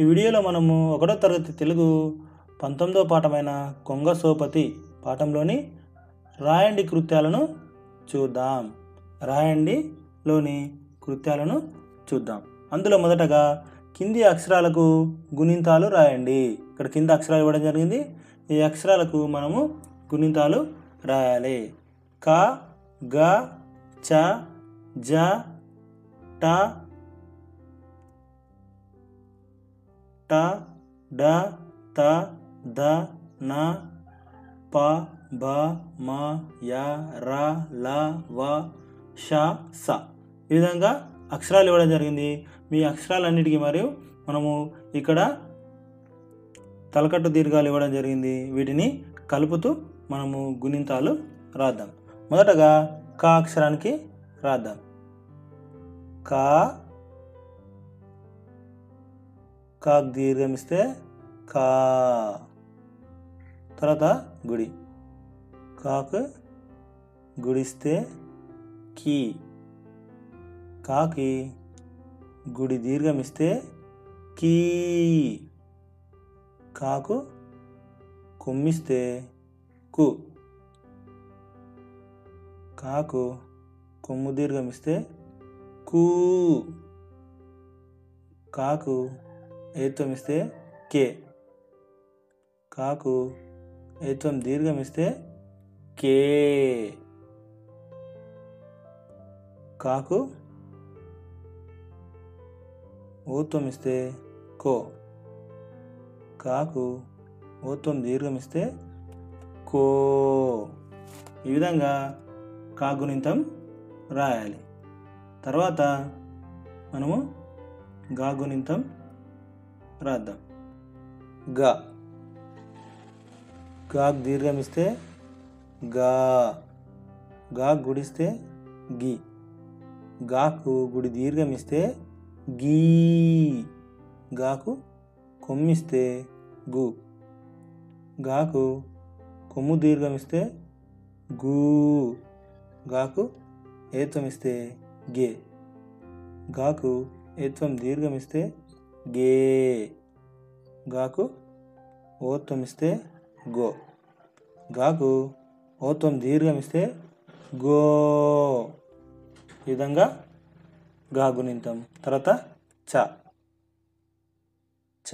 వీడియోలో మనము 1వ తరగతి తెలుగు 19వ పాఠమైన కొంగ సోపతి పాఠంలోని రాయండి కృత్యాలను చూద్దాం. రాయండిలోని కృత్యాలను చూద్దాం. అందులో మొదటగా కింది అక్షరాలకు గుణింతాలు రాయండి. ఇక్కడ కింద అక్షరాలు ఇవ్వడం జరిగింది. ఈ అక్షరాలకు మనము గుణింతాలు రాయాలి. క, గ, చ, జ, ట, ట, డ, త, ద, న, ప, బ, మ, య, ర, ల, వ, ష, స. ఈ విధంగా అక్షరాలు ఇవ్వడం జరిగింది. మీ అక్షరాలన్నిటికీ మరియు మనము ఇక్కడ తలకట్టు దీర్ఘాలు ఇవ్వడం జరిగింది. వీటిని కలుపుతూ మనము గుణింతాలు రాద్దాం. మొదటగా క అక్షరానికి రాద్దాం. క, కాకు దీర్ఘం ఇస్తే కా. తర్వాత గుడి, కాకు గుడిస్తే కీ. కాకి గుడి దీర్ఘం ఇస్తే కీ. కాకు కొమ్మిస్తే కు. కాకు కొమ్ము దీర్ఘం ఇస్తే కూ. కాకు ఏత్వం ఇస్తే కే. కాకు ఏత్వం దీర్ఘం ఇస్తే కే. కాకు ఓత్వం ఇస్తే కో. కాకు ఓత్వం దీర్ఘం ఇస్తే కో. ఈ విధంగా కాగుణింతం రాయాలి. తర్వాత మనము గాగుణింతం రాద్దాం. గ, గాకు దీర్ఘం ఇస్తే గా. గా గుడిస్తే గి. గాకు గుడి దీర్ఘం ఇస్తే గీ. గాకు కొమ్మిస్తే గు. గాకు కొమ్ము దీర్ఘం ఇస్తే గు. గాకు ఏత్వం ఇస్తే గే. గాకు ఏత్వం దీర్ఘం ఇస్తే గే. గాకు ఓత్వం ఇస్తే గో. గాకు ఓత్వం దీర్ఘం ఇస్తే గో. ఈ విధంగా గాగుణింతం. తర్వాత చ. చ,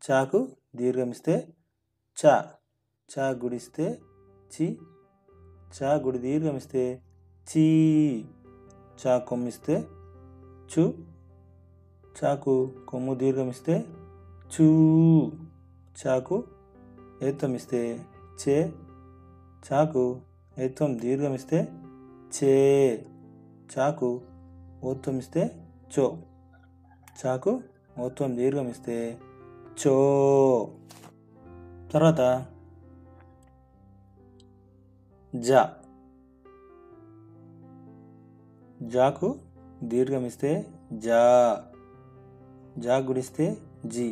చాకు దీర్ఘం ఇస్తే చ. చ గుడిస్తే చి. చ గుడి దీర్ఘం ఇస్తే చీ. చ కొమ్మిస్తే చు. చాకు కొమ్ము దీర్ఘం ఇస్తే చూ. చాకు ఏత్వం ఇస్తే చే. చాకు ఏత్వం దీర్ఘం ఇస్తే చే. చాకు ఓత్వం ఇస్తే చో. చాకు ఓత్వం దీర్ఘం ఇస్తే చో. తర్వాత జ. జాకు దీర్ఘం ఇస్తే జా. జా గుడిస్తే జీ.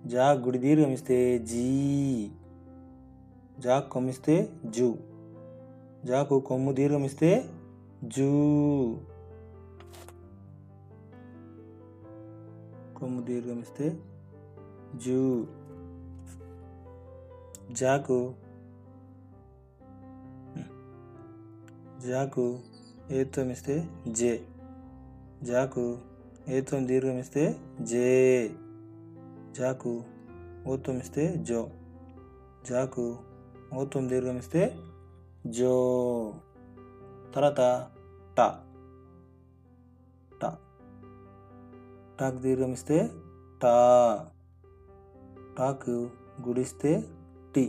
జా గుడి దీర్ఘం ఇస్తే జీ. జా కొమ్మిస్తే జూ. జాకు కొమ్ము దీర్ఘం ఇస్తే జూ. కొమ్ము దీర్ఘం ఇస్తే జూ. జాకు జాకు ఏత్వం ఇస్తే జే. జాకు ఏత్వం దీర్ఘం ఇస్తే జే. జాకు ఓత్వం ఇస్తే జో. జాకు ఓత్వం దీర్ఘం ఇస్తే జో. తర్వాత ట. ట, టాకు దీర్ఘం ఇస్తే టా. Talk గుడిస్తే T.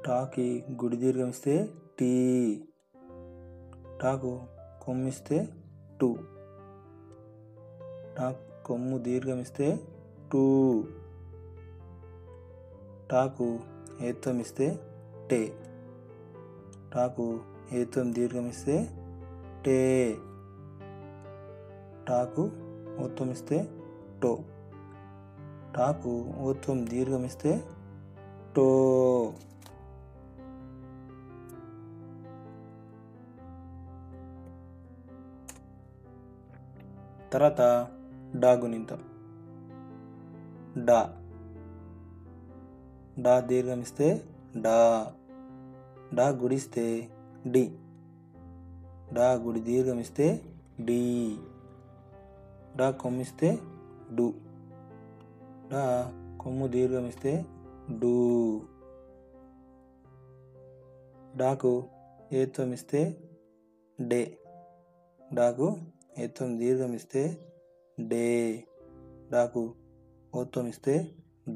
టాకి గుడి దీర్ఘం ఇస్తే టీ. టాకు కొమ్మిస్తే టు. టాకు కొమ్ము దీర్ఘం ఇస్తే టూ. టాకు ఏత్వం ఇస్తే టే. టాకు ఏత్వం దీర్ఘం ఇస్తే టే. టాకు ఓత్వం ఇస్తే టో. టాకు ఓత్వం దీర్ఘం ఇస్తే టో. తర్వాత డా గుణింతం. డా. డా దీర్ఘం ఇస్తే డా. డా గుడిస్తే డి. డా గుడి దీర్ఘం ఇస్తే డి. డా కొమ్మిస్తే డు. డా కొమ్ము దీర్ఘం ఇస్తే డు. డాకు ఏత్వం ఇస్తే డే. డాకు ఏత్వం దీర్ఘం ఇస్తే డే. డాకు ఓత్వం ఇస్తే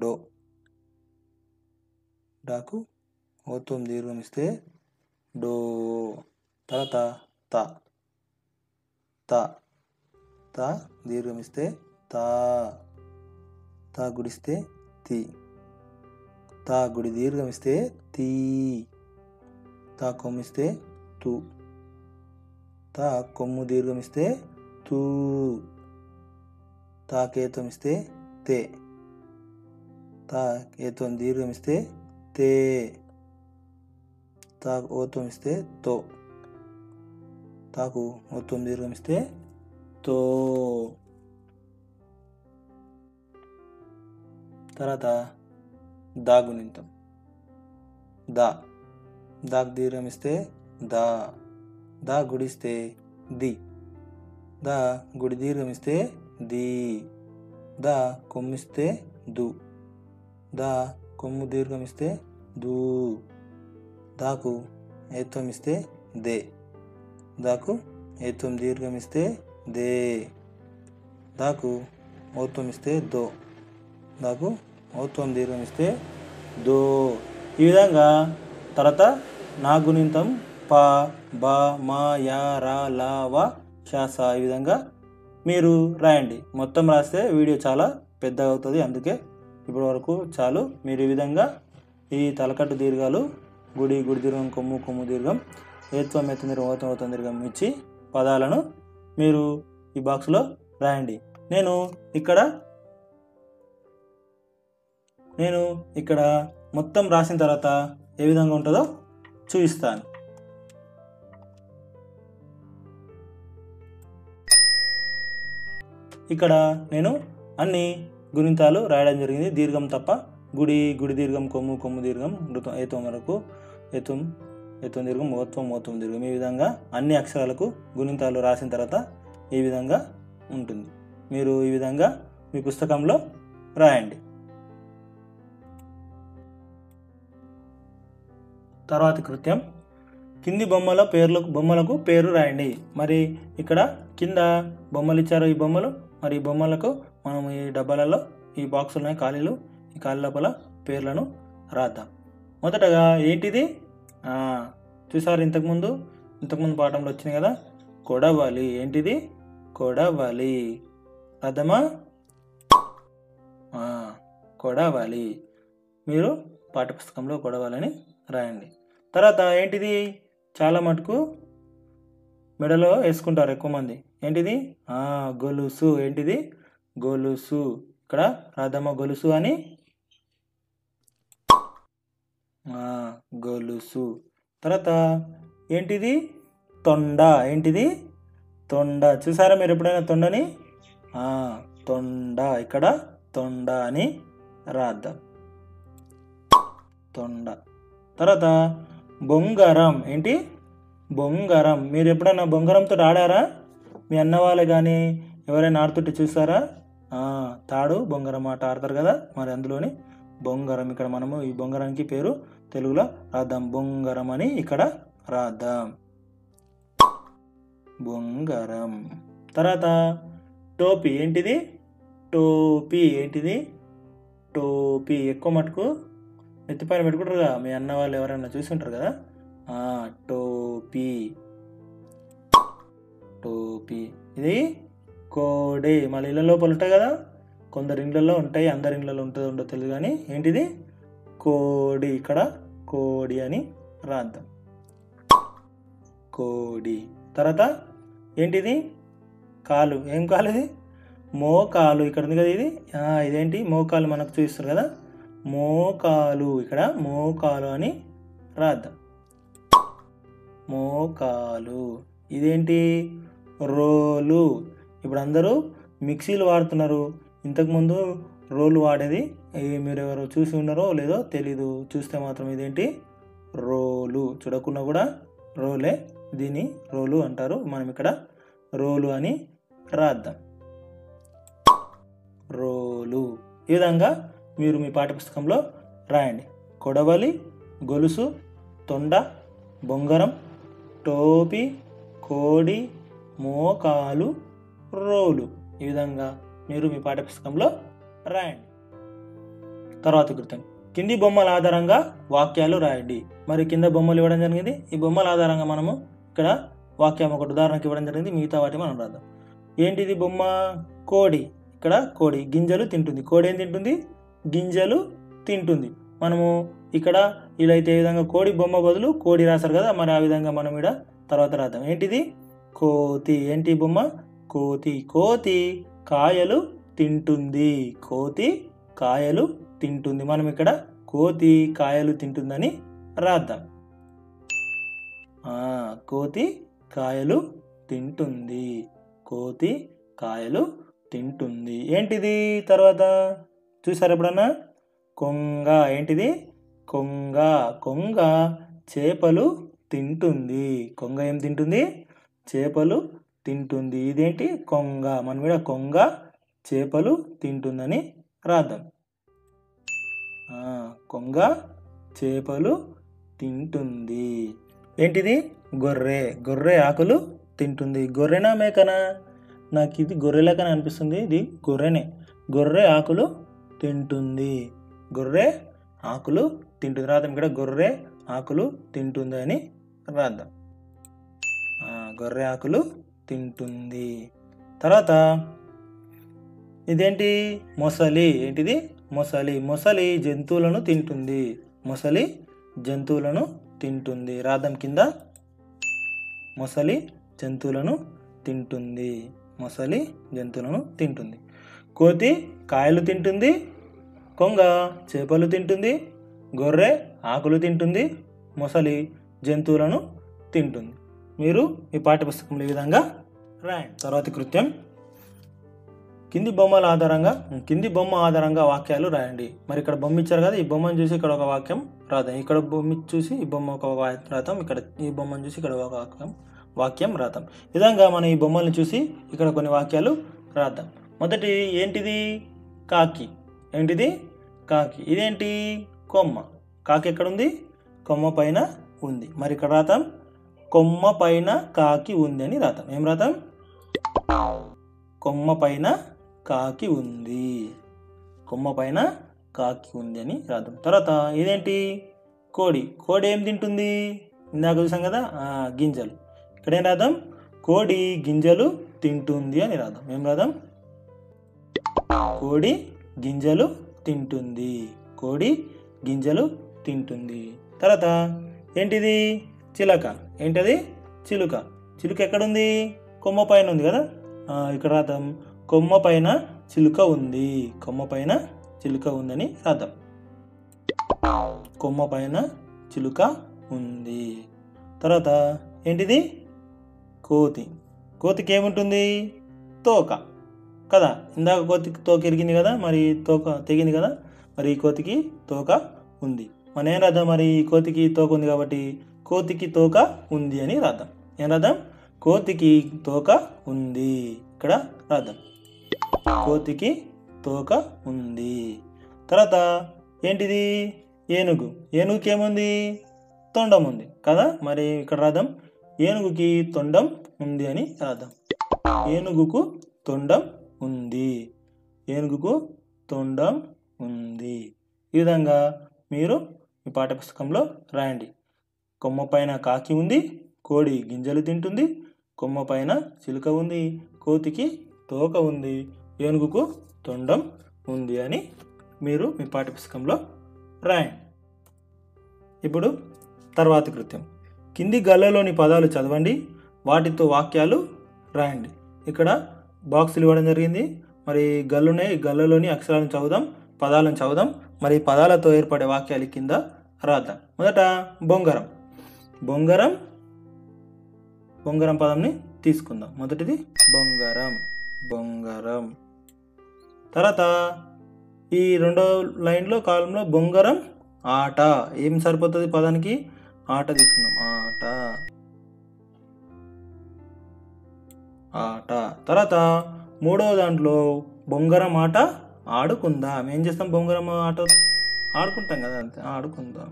డో. డాకు ఓత్వం దీర్ఘం ఇస్తే డో. తర్వాత తా. తా. తా దీర్ఘం ఇస్తే తా. తా గుడిస్తే తి. తా గుడి దీర్ఘం ఇస్తే తీ. తా కొమ్మిస్తే తు. తా కొమ్ము దీర్ఘం ఇస్తే తూ. తా కేత్వం ఇస్తే తే. తా కేత్వం దీర్ఘం ఇస్తే తే. తా ఓత్వం ఇస్తే తో. తాకు ఓత్వం దీర్ఘం ఇస్తే తో. తర్వాత దా గుణింతం. దా. దాకు దీర్ఘం ఇస్తే దా. దా గుడిస్తే ది. దా గుడి దీర్ఘం ఇస్తే ది. దా కొమ్మిస్తే దు. దా కొమ్ము దీర్ఘం ఇస్తే దూ. దాకు ఏత్వం ఇస్తే దే. దాకు ఏత్వం దీర్ఘం ఇస్తే దే. దాకు ఓత్వం ఇస్తే దో. దాకు ఓత్వం దీర్ఘం ఇస్తే దో. ఈ విధంగా తర్వాత నా గుణింతం ప, బ, మ, య, ర, ల, వ, ష, స ఈ విధంగా మీరు రాయండి. మొత్తం రాస్తే వీడియో చాలా పెద్దగా అవుతుంది, అందుకే ఇప్పటి వరకు చాలు. మీరు ఈ విధంగా ఈ తలకట్టు దీర్ఘాలు గుడి గుడి దీర్ఘం, కొమ్ము కొమ్ము దీర్ఘం, ఏత్వం ఏత్వం దీర్ఘం, ఓత్వం ఓత్వం దీర్ఘం ఇచ్చి పదాలను మీరు ఈ బాక్స్లో రాయండి. నేను ఇక్కడ మొత్తం రాసిన తర్వాత ఏ విధంగా ఉంటుందో చూపిస్తాను. ఇక్కడ నేను అన్ని గుణింతాలు రాయడం జరిగింది, దీర్ఘం తప్ప. గుడి గుడి దీర్ఘం, కొమ్ము కొమ్ము దీర్ఘం, ఏత్వం వరకు ఏత్వం ఏత్వం దీర్ఘం, ఓత్వం ఓత్వం దీర్ఘం, ఈ విధంగా అన్ని అక్షరాలకు గుణింతాలు రాసిన తర్వాత ఈ విధంగా ఉంటుంది. మీరు ఈ విధంగా మీ పుస్తకంలో రాయండి. తర్వాతి కృత్యం, కింది బొమ్మలకు పేరు రాయండి. మరి ఇక్కడ కింద బొమ్మలు ఇచ్చారు, ఈ బొమ్మలు. మరి ఈ బొమ్మలకు మనం ఈ డబ్బాలలో ఈ బాక్సులు ఉన్నాయి ఖాళీలు, ఈ ఖాళీ లోపల పేర్లను రాద్దాం. మొదటగా ఏంటిది చూసారు, ఇంతకుముందు పాఠంలో వచ్చినాయి కదా, కొడవలి. ఏంటిది? కొడవలి. రాద్దామా? కొడవలి. మీరు పాఠ్యపుస్తకంలో కొడవలని రాయండి. తర్వాత ఏంటిది? చాలా మటుకు మెడలో వేసుకుంటారు ఎక్కువ మంది. ఏంటిది? గొలుసు. ఏంటిది? గొలుసు. ఇక్కడ రాద్దామా గొలుసు అని? గొలుసు. తర్వాత ఏంటిది? తొండ. ఏంటిది? తొండ. చూసారా మీరు ఎప్పుడైనా తొండని? తొండ. ఇక్కడ తొండ అని రాద్దాం. తొండ. తర్వాత బొంగరం. ఏంటి? బొంగరం. మీరు ఎప్పుడైనా బొంగరంతో ఆడారా? మీ అన్న వాళ్ళే కానీ ఎవరైనా ఆడుతుంటే చూసారా? తాడు బొంగరం ఆట ఆడతారు కదా, మరి అందులోని బొంగరం. ఇక్కడ మనము ఈ బొంగరానికి పేరు తెలుగులో రాద్దాం, బొంగరం అని ఇక్కడ రాద్దాం. బొంగరం. తర్వాత టోపీ. ఏంటిది? టోపీ. ఏంటిది? టోపీ. ఎక్కువ మటుకు నెత్తిపైన పెట్టుకుంటారు కదా, మీ అన్న వాళ్ళు ఎవరైనా చూసుంటారు కదా. టోపీ. టోపీ. ఇది కోడి. మళ్ళీ ఇళ్ళ లోపల ఉంటాయి కదా, కొందరు ఇండ్లలో ఉంటాయి, అందరి ఇండ్లలో ఉంటుందో ఉండో తెలియదు కానీ ఏంటిది? కోడి. ఇక్కడ కోడి అని రాద్దాం. కోడి. తర్వాత ఏంటిది? కాలు. ఏం కాలు ఇది? మోకాలు. ఇక్కడ ఉంది కదా ఇది. ఇదేంటి? మోకాలు మనకు చూపిస్తారు కదా, మోకాలు. ఇక్కడ మోకాలు అని రాద్దాం. మోకాలు. ఇదేంటి? రోలు. ఇప్పుడు అందరూ మిక్సీలు వాడుతున్నారు. ఇంతకుముందు రోలు వాడేది మీరు ఎవరు చూసి ఉన్నారో లేదో తెలీదు. చూస్తే మాత్రం ఇదేంటి రోలు, చూడకుండా కూడా రోలే, దీన్ని రోలు అంటారు. మనం ఇక్కడ రోలు అని రాద్దాం, రోలు. ఈ విధంగా మీరు మీ పాఠ్యపుస్తకంలో రాయండి. కొడవలి, గొలుసు, తొండ, బొంగరం, టోపీ, కోడి, మోకాలు, రోలు. ఈ విధంగా మీరు మీ పాఠ్యపుస్తకంలో రాయండి. తర్వాత కృత్యం, కింది బొమ్మల ఆధారంగా వాక్యాలు రాయండి. మరి కింద బొమ్మలు ఇవ్వడం జరిగింది. ఈ బొమ్మల ఆధారంగా మనము ఇక్కడ వాక్యం ఒకటి ఉదాహరణకి ఇవ్వడం జరిగింది. మిగతా వాటి మనం రాద్దాం. ఏంటిది బొమ్మ? కోడి. ఇక్కడ కోడి గింజలు తింటుంది. కోడి ఏం తింటుంది? గింజలు తింటుంది. మనము ఇక్కడ ఇలా అయితే ఏ విధంగా కోడి బొమ్మ బదులు కోడి రాశారు కదా, మరి ఆ విధంగా మనం ఇక్కడ తర్వాత రాద్దాం. ఏంటిది? కోతి. ఏంటి బొమ్మ? కోతి. కోతి కాయలు తింటుంది. కోతి కాయలు తింటుంది. మనం ఇక్కడ కోతి కాయలు తింటుందని రాద్దాం. కోతి కాయలు తింటుంది. కోతి కాయలు తింటుంది. ఏంటిది తర్వాత? చూసారు ఎప్పుడన్నా? కొంగ. ఏంటిది? కొంగ. కొంగ చేపలు తింటుంది. కొంగ ఏం తింటుంది? చేపలు తింటుంది. ఇదేంటి? కొంగ. మనం ఇక్కడ కొంగ చేపలు తింటుందని రాద్దాం. కొంగ చేపలు తింటుంది. ఏంటిది? గొర్రె. గొర్రె ఆకులు తింటుంది. గొర్రెనా మేకనా? నాకు ఇది గొర్రెలకని అనిపిస్తుంది. ఇది గొర్రెనే. గొర్రె ఆకులు తింటుంది. గొర్రె ఆకులు తింటుంది. రాద్దాం ఇక్కడ గొర్రె ఆకులు తింటుంది అని రాద్దాం. గొర్రె ఆకులు తింటుంది. తర్వాత ఇదేంటి? మొసలి. ఏంటిది? మొసలి. మొసలి జంతువులను తింటుంది. మొసలి జంతువులను తింటుంది. రాద్దాం కింద మొసలి జంతువులను తింటుంది. మొసలి జంతువులను తింటుంది. కోతి కాయలు తింటుంది. కొంగ చేపలు తింటుంది. గొర్రె ఆకులు తింటుంది. మొసలి జంతువులను తింటుంది. మీరు ఈ పాఠ్యపుస్తకంలో ఈ విధంగా రాయండి. తర్వాతి కృత్యం, కింది బొమ్మ ఆధారంగా వాక్యాలు రాయండి. మరి ఇక్కడ బొమ్మ ఇచ్చారు కదా, ఈ బొమ్మను చూసి ఇక్కడ ఒక వాక్యం రాద్దాం. ఇక్కడ బొమ్మ చూసి ఈ బొమ్మ ఒక రాద్దాం. ఇక్కడ ఈ బొమ్మను చూసి ఇక్కడ ఒక వాక్యం రాద్దాం. ఈ విధంగా మనం ఈ బొమ్మల్ని చూసి ఇక్కడ కొన్ని వాక్యాలు రాద్దాం. మొదటి ఏంటిది? కాకి. ఏంటిది? కాకి. ఇదేంటి? కొమ్మ. కాకి ఎక్కడుంది? కొమ్మ పైన ఉంది. మరి ఇక్కడ రాద్దాం కొమ్మ పైన కాకి ఉంది అని రాద్దాం. ఏం రాద్దాం? కొమ్మ పైన కాకి ఉంది. కొమ్మ పైన కాకి ఉంది అని రాద్దాం. తర్వాత ఇదేంటి? కోడి. కోడి ఏం తింటుంది? ఇందాక చూసాం కదా, గింజలు. ఇక్కడ ఏం రాద్దాం? కోడి గింజలు తింటుంది అని రాద్దాం. ఏం రాద్దాం? కోడి గింజలు తింటుంది. కోడి గింజలు తింటుంది. తర్వాత ఏంటిది? చిలక. ఏంటది? చిలుక. చిలుక ఎక్కడుంది? కొమ్మ పైన ఉంది కదా, ఇక్కడ రాద్దాం కొమ్మ పైన చిలుక ఉంది. కొమ్మ పైన చిలుక ఉందని రాద్దాం. కొమ్మ పైన చిలుక ఉంది. తర్వాత ఏంటిది? కోతి. కోతికి ఏముంటుంది? తోక కదా. ఇందాక కోతికి తోక ఇరిగింది కదా, మరి తోక తెగింది కదా, మరి ఈ కోతికి తోక ఉంది. మనం ఏం రాద్దాం? మరి ఈ కోతికి తోక ఉంది కాబట్టి కోతికి తోక ఉంది అని రాద్దాం. ఏం రాద్దాం? కోతికి తోక ఉంది. ఇక్కడ రాద్దాం కోతికి తోక ఉంది. తర్వాత ఏంటిది? ఏనుగు. ఏనుగుకి ఏముంది? తొండం ఉంది కదా, మరి ఇక్కడ రాద్దాం ఏనుగుకి తొండం ఉంది అని రాద్దాం. ఏనుగుకు తొండం ఉంది. ఏనుగుకు తొండం ఉంది. ఈ విధంగా మీరు మీ పాఠ్యపుస్తకంలో రాయండి. కొమ్మ పైన కాకి ఉంది. కోడి గింజలు తింటుంది. కొమ్మ పైన చిలుక ఉంది. కోతికి తోక ఉంది. ఏనుగుకు తొండం ఉంది అని మీరు మీ పాఠ్యపుస్తకంలో రాయండి. ఇప్పుడు తర్వాతి కృత్యం, కింది గల్లలో పదాలు చదవండి, వాటితో వాక్యాలు రాయండి. ఇక్కడ బాక్సులు ఇవ్వడం జరిగింది. మరి గల్లున్నాయి, గల్లులోని అక్షరాలను చదువుదాం, పదాలను చదువుదాం. మరి పదాలతో ఏర్పడే వాక్యాలు కింద రాద్దాం. మొదట బొంగరం. బొంగరం పదంని తీసుకుందాం. మొదటిది బొంగరం. బొంగరం. తర్వాత ఈ రెండో లైన్లో కాలంలో బొంగరం ఆట. ఏం సరిపోతుంది పదానికి? ఆట తీసుకుందాం. ఆట ఆట. తర్వాత మూడవ దాంట్లో బొంగరం ఆట ఆడుకుందాం. ఏం చేస్తాం? బొంగరం ఆట ఆడుకుంటాం కదా, అంతే. ఆడుకుందాం.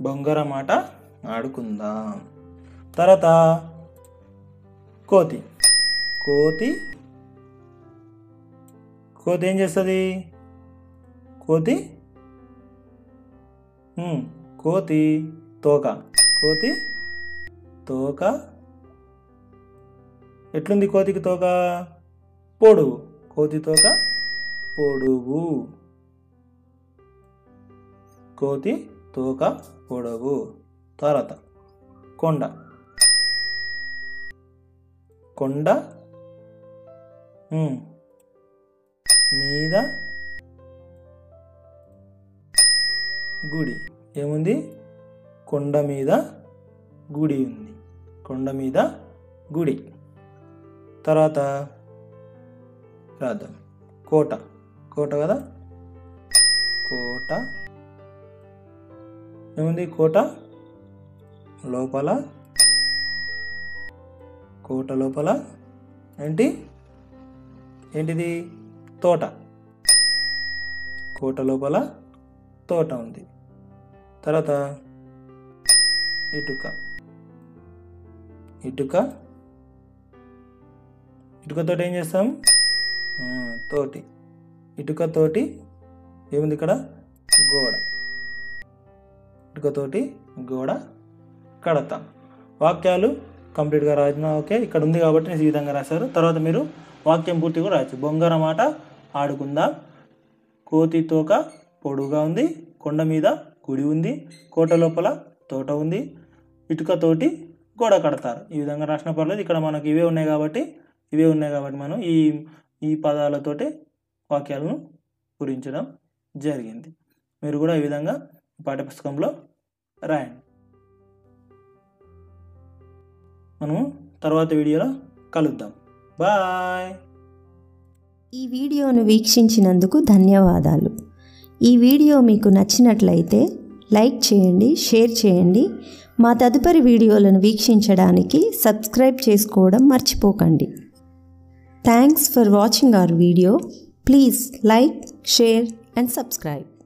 బొంగరం ఆట ఆడుకుందాం. తర్వాత కోతి. కోతి కోతి ఏం చేస్తుంది? కోతి కోతి తోక. కోతి తోక ఎట్లుంది? కోతికి తోక పొడుగు. కోతి తోక పొడుగు. కోతి తోక పొడవు. తర్వాత కొండ. కొండ మీద గుడి. ఏముంది? కొండ మీద గుడి ఉంది. కొండ మీద గుడి. తర్వాత రాద్దాం. కోట. కోట కదా, కోట. ఏముంది? కోట లోపల. కోట లోపల ఏంటిది? తోట. కోట లోపల తోట ఉంది. తర్వాత ఇటుక. ఇటుకతోటి ఏం చేస్తాం? తోటి. ఇటుకతోటి ఏముంది ఇక్కడ? గోడ. ఇటుకతోటి గోడ కడతాం. వాక్యాలు కంప్లీట్గా రాసిన. ఓకే, ఇక్కడ ఉంది కాబట్టి నేను ఈ విధంగా రాశారు. తర్వాత మీరు వాక్యం పూర్తి కూడా రాయచ్చు. బొంగరం ఆట ఆడుకుందాం. కోతి తోక పొడుగా ఉంది. కొండ మీద గుడి ఉంది. కోట లోపల తోట ఉంది. ఇటుకతోటి గోడ కడతారు. ఈ విధంగా రాసిన పర్లేదు. ఇక్కడ మనకి ఇవే ఉన్నాయి కాబట్టి మనం ఈ పదాలతోటి వాక్యాలను పూరించడం జరిగింది. మీరు కూడా ఈ విధంగా పాఠ్యపుస్తకంలో రాయండి. మనము తర్వాత వీడియోలో కలుద్దాం. బాయ్. ఈ వీడియోను వీక్షించినందుకు ధన్యవాదాలు. ఈ వీడియో మీకు నచ్చినట్లయితే లైక్ చేయండి, షేర్ చేయండి. మా తదుపరి వీడియోలను వీక్షించడానికి సబ్స్క్రైబ్ చేసుకోవడం మర్చిపోకండి. Thanks for watching our video. Please like, share and subscribe.